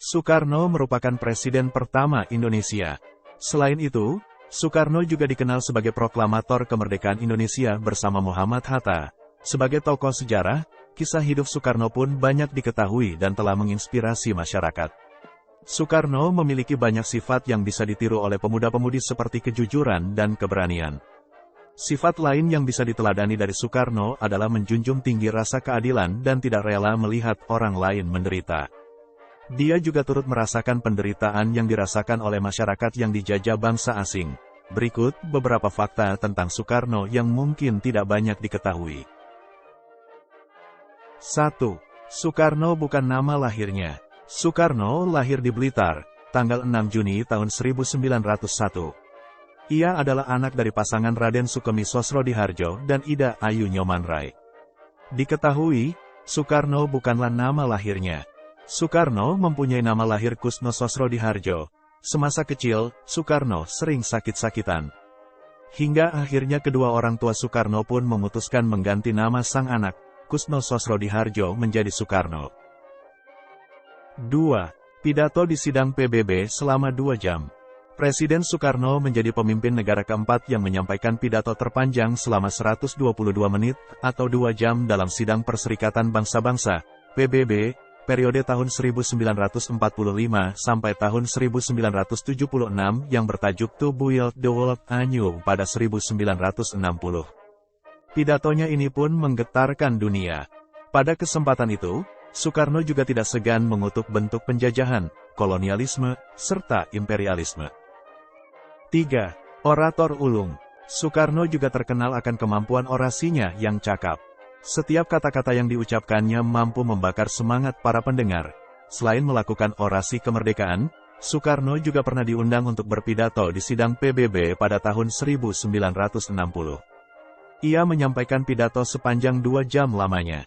Soekarno merupakan presiden pertama Indonesia. Selain itu, Soekarno juga dikenal sebagai proklamator kemerdekaan Indonesia bersama Muhammad Hatta. Sebagai tokoh sejarah, kisah hidup Soekarno pun banyak diketahui dan telah menginspirasi masyarakat. Soekarno memiliki banyak sifat yang bisa ditiru oleh pemuda-pemudi seperti kejujuran dan keberanian. Sifat lain yang bisa diteladani dari Soekarno adalah menjunjung tinggi rasa keadilan dan tidak rela melihat orang lain menderita. Dia juga turut merasakan penderitaan yang dirasakan oleh masyarakat yang dijajah bangsa asing. Berikut beberapa fakta tentang Soekarno yang mungkin tidak banyak diketahui. 1. Soekarno bukan nama lahirnya. Soekarno lahir di Blitar, tanggal 6 Juni tahun 1901. Ia adalah anak dari pasangan Raden Sukemi Sosrodihardjo dan Ida Ayu Nyomanrai. Diketahui, Soekarno bukanlah nama lahirnya. Soekarno mempunyai nama lahir Kusno Sosrodihardjo. Semasa kecil, Soekarno sering sakit-sakitan. Hingga akhirnya kedua orang tua Soekarno pun memutuskan mengganti nama sang anak, Kusno Sosrodihardjo menjadi Soekarno. 2. Pidato di sidang PBB selama 2 jam. Presiden Soekarno menjadi pemimpin negara keempat yang menyampaikan pidato terpanjang selama 122 menit atau 2 jam dalam sidang Perserikatan Bangsa-Bangsa, PBB, periode tahun 1945 sampai tahun 1976 yang bertajuk To Build the World Anew pada 1960. Pidatonya ini pun menggetarkan dunia. Pada kesempatan itu, Soekarno juga tidak segan mengutuk bentuk penjajahan, kolonialisme, serta imperialisme. 3. Orator ulung. Soekarno juga terkenal akan kemampuan orasinya yang cakap. Setiap kata-kata yang diucapkannya mampu membakar semangat para pendengar. Selain melakukan orasi kemerdekaan, Soekarno juga pernah diundang untuk berpidato di sidang PBB pada tahun 1960. Ia menyampaikan pidato sepanjang 2 jam lamanya.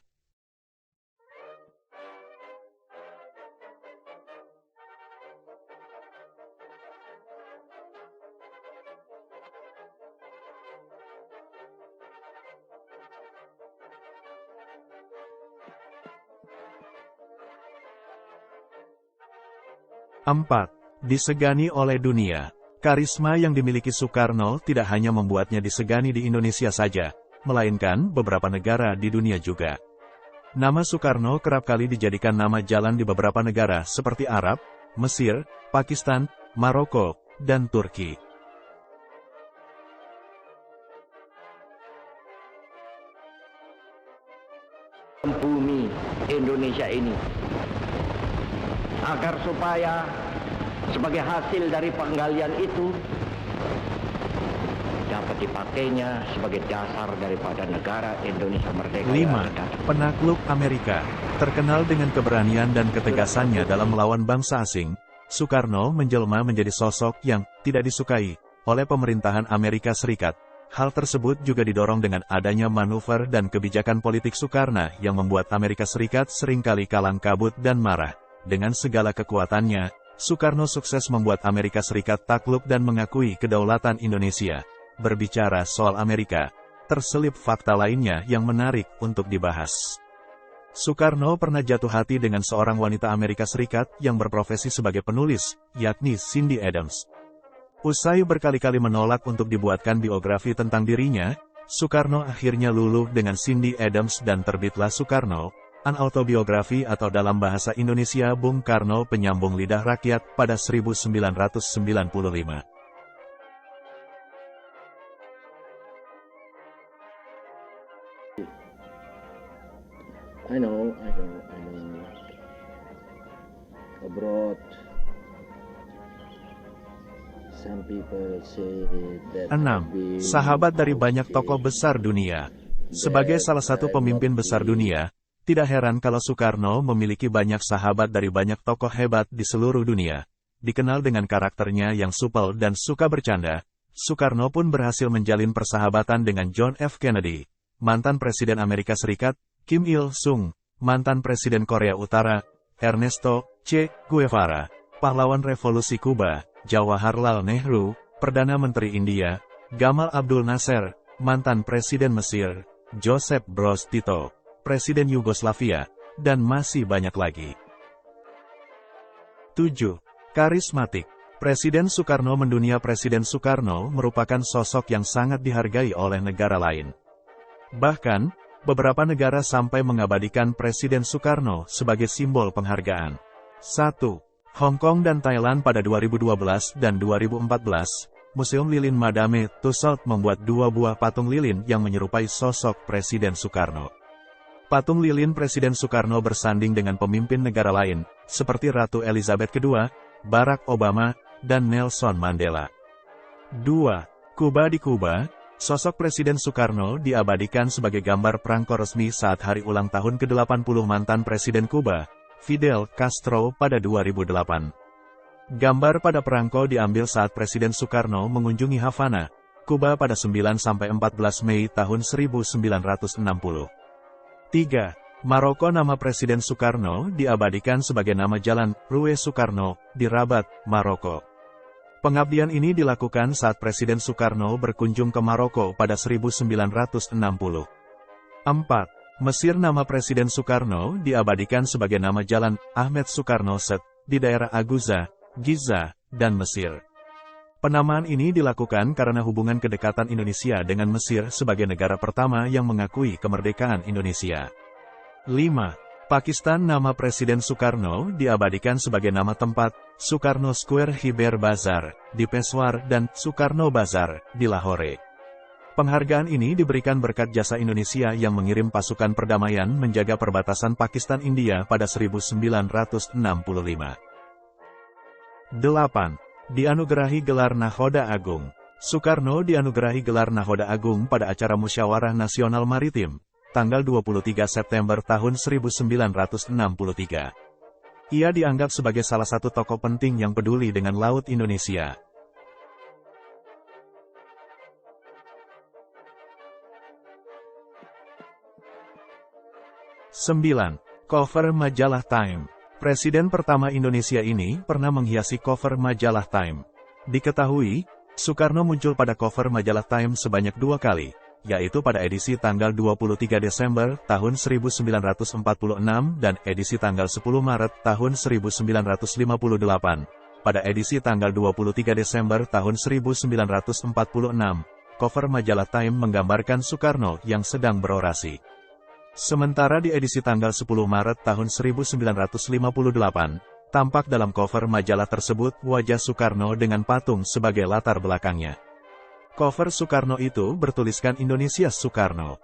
Empat. Disegani oleh dunia. Karisma yang dimiliki Soekarno tidak hanya membuatnya disegani di Indonesia saja, melainkan beberapa negara di dunia juga. Nama Soekarno kerap kali dijadikan nama jalan di beberapa negara seperti Arab, Mesir, Pakistan, Maroko, dan Turki. Bumi Indonesia ini, agar supaya sebagai hasil dari penggalian itu dapat dipakainya sebagai dasar daripada negara Indonesia merdeka. 5. Penakluk Amerika. Terkenal dengan keberanian dan ketegasannya dalam melawan bangsa asing, Soekarno menjelma menjadi sosok yang tidak disukai oleh pemerintahan Amerika Serikat. Hal tersebut juga didorong dengan adanya manuver dan kebijakan politik Soekarno yang membuat Amerika Serikat seringkali kalang kabut dan marah. Dengan segala kekuatannya, Soekarno sukses membuat Amerika Serikat takluk dan mengakui kedaulatan Indonesia. Berbicara soal Amerika, terselip fakta lainnya yang menarik untuk dibahas. Soekarno pernah jatuh hati dengan seorang wanita Amerika Serikat yang berprofesi sebagai penulis, yakni Cindy Adams. Usai berkali-kali menolak untuk dibuatkan biografi tentang dirinya, Soekarno akhirnya luluh dengan Cindy Adams dan terbitlah Soekarno, An Autobiografi atau dalam bahasa Indonesia Bung Karno Penyambung Lidah Rakyat pada 1995. I know. Abroad, some people say that 6. Sahabat dari banyak tokoh besar dunia. Sebagai salah satu pemimpin besar dunia, tidak heran kalau Soekarno memiliki banyak sahabat dari banyak tokoh hebat di seluruh dunia. Dikenal dengan karakternya yang supel dan suka bercanda, Soekarno pun berhasil menjalin persahabatan dengan John F. Kennedy, mantan Presiden Amerika Serikat, Kim Il-sung, mantan Presiden Korea Utara, Ernesto Che Guevara, pahlawan revolusi Kuba, Jawaharlal Nehru, Perdana Menteri India, Gamal Abdul Nasser, mantan Presiden Mesir, Joseph Broz Tito, Presiden Yugoslavia, dan masih banyak lagi. 7. Karismatik. Presiden Soekarno mendunia. Presiden Soekarno merupakan sosok yang sangat dihargai oleh negara lain. Bahkan, beberapa negara sampai mengabadikan Presiden Soekarno sebagai simbol penghargaan. 1. Hong Kong dan Thailand pada 2012 dan 2014, Museum Lilin Madame Tussauds membuat 2 buah patung lilin yang menyerupai sosok Presiden Soekarno. Patung lilin Presiden Soekarno bersanding dengan pemimpin negara lain, seperti Ratu Elizabeth II, Barack Obama, dan Nelson Mandela. 2. Kuba. Di Kuba, sosok Presiden Soekarno diabadikan sebagai gambar perangko resmi saat hari ulang tahun ke-80 mantan Presiden Kuba, Fidel Castro pada 2008. Gambar pada perangko diambil saat Presiden Soekarno mengunjungi Havana, Kuba pada 9–14 Mei tahun 1960. 3. Maroko. Nama Presiden Soekarno diabadikan sebagai nama jalan, Rue Soekarno, di Rabat, Maroko. Pengabdian ini dilakukan saat Presiden Soekarno berkunjung ke Maroko pada 1960. 4. Mesir. Nama Presiden Soekarno diabadikan sebagai nama jalan, Ahmed Soekarno Set, di daerah Aguza, Giza, dan Mesir. Penamaan ini dilakukan karena hubungan kedekatan Indonesia dengan Mesir sebagai negara pertama yang mengakui kemerdekaan Indonesia. 5. Pakistan. Nama Presiden Soekarno diabadikan sebagai nama tempat, Soekarno Square Hiber Bazar, di Peshawar, dan Soekarno Bazar, di Lahore. Penghargaan ini diberikan berkat jasa Indonesia yang mengirim pasukan perdamaian menjaga perbatasan Pakistan-India pada 1965. 8. Dianugerahi gelar Nakhoda Agung. Soekarno dianugerahi gelar Nakhoda Agung pada acara Musyawarah Nasional Maritim, tanggal 23 September tahun 1963. Ia dianggap sebagai salah satu tokoh penting yang peduli dengan Laut Indonesia. 9. Cover majalah Time. Presiden pertama Indonesia ini pernah menghiasi cover majalah Time. Diketahui, Soekarno muncul pada cover majalah Time sebanyak 2 kali, yaitu pada edisi tanggal 23 Desember tahun 1946 dan edisi tanggal 10 Maret tahun 1958. Pada edisi tanggal 23 Desember tahun 1946, cover majalah Time menggambarkan Soekarno yang sedang berorasi. Sementara di edisi tanggal 10 Maret tahun 1958, tampak dalam cover majalah tersebut wajah Soekarno dengan patung sebagai latar belakangnya. Cover Soekarno itu bertuliskan Indonesia Soekarno.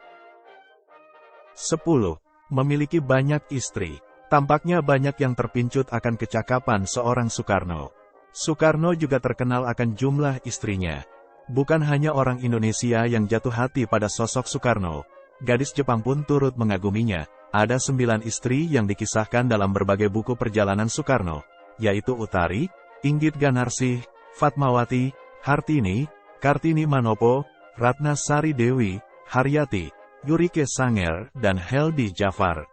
10. Memiliki banyak istri. Tampaknya banyak yang terpincut akan kecakapan seorang Soekarno. Soekarno juga terkenal akan jumlah istrinya. Bukan hanya orang Indonesia yang jatuh hati pada sosok Soekarno, gadis Jepang pun turut mengaguminya. Ada 9 istri yang dikisahkan dalam berbagai buku perjalanan Soekarno, yaitu Utari, Inggit Ganarsih, Fatmawati, Hartini, Kartini Manopo, Ratna Sari Dewi, Haryati, Yurike Sanger, dan Heldi Jafar.